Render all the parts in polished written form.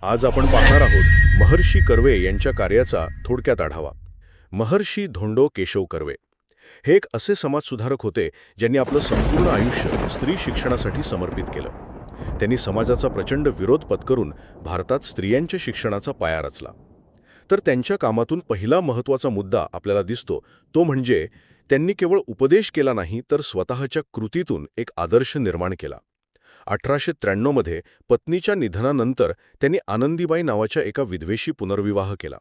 आज आपण पाहणार आहोत महर्षी कर्वे यांच्या कार्याचा थोडक्यात आढावा. महर्षी धोंडो केशव कर्वे हे एक असे समाजसुधारक होते ज्यांनी आपलं संपूर्ण आयुष्य स्त्री शिक्षणासाठी समर्पित केलं. त्यांनी समाजाचा प्रचंड विरोध पत्करून भारतात स्त्रियांच्या शिक्षणाचा पाया रचला. तर त्यांच्या कामातून पहिला महत्त्वाचा मुद्दा आपल्याला दिसतो तो म्हणजे त्यांनी केवळ उपदेश केला नाही तर स्वतःच्या कृतीतून एक आदर्श निर्माण केला. 1893 मध्ये पत्नीच्या निधनानंतर त्यांनी आनंदीबाई नावाच्या एका विधवेशी पुनर्विवाह केला.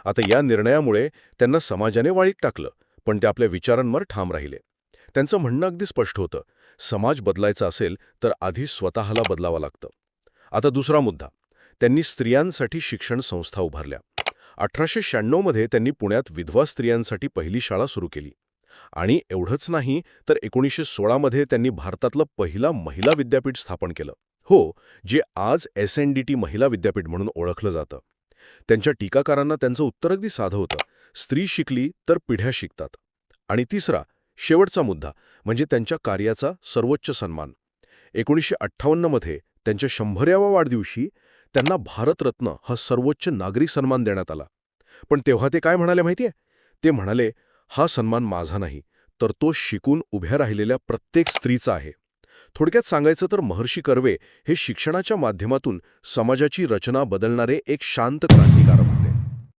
आता या निर्णयामुळे त्यांना समाजाने वाळीत टाकलं, पण ते आपल्या विचारांवर ठाम राहिले. त्यांचं म्हणणं अगदी स्पष्ट होतं, समाज बदलायचा असेल तर आधी स्वतःला बदलावं लागतं. आता दुसरा मुद्दा, त्यांनी स्त्रियांसाठी शिक्षण संस्था उभारल्या. 1896 मध्ये त्यांनी पुण्यात विधवा स्त्रियांसाठी पहिली शाळा सुरू केली. आणि एवढंच नाही तर 1916 मध्ये त्यांनी भारतातलं पहिला महिला विद्यापीठ स्थापन केलं. हो, जे आज SNDT महिला विद्यापीठ म्हणून ओळखलं जातं. त्यांच्या टीकाकारांना त्यांचं उत्तर अगदी साधं होतं, स्त्री शिकली तर पिढ्या शिकतात. आणि तिसरा, शेवटचा मुद्दा म्हणजे त्यांच्या कार्याचा सर्वोच्च सन्मान. 1958 मध्ये त्यांच्या 100व्या वाढदिवशी त्यांना भारतरत्न हा सर्वोच्च नागरी सन्मान देण्यात आला. पण तेव्हा ते काय म्हणाले माहितीये? ते म्हणाले, हा सन्मान माझा नाही, तर तो शिकून उभ्या राहिलेल्या प्रत्येक स्त्रीचा आहे. थोडक्यात सांगायचं तर महर्षी कर्वे हे शिक्षणाच्या माध्यमातून समाजाची रचना बदलणारे एक शांत क्रांतिकारक होते.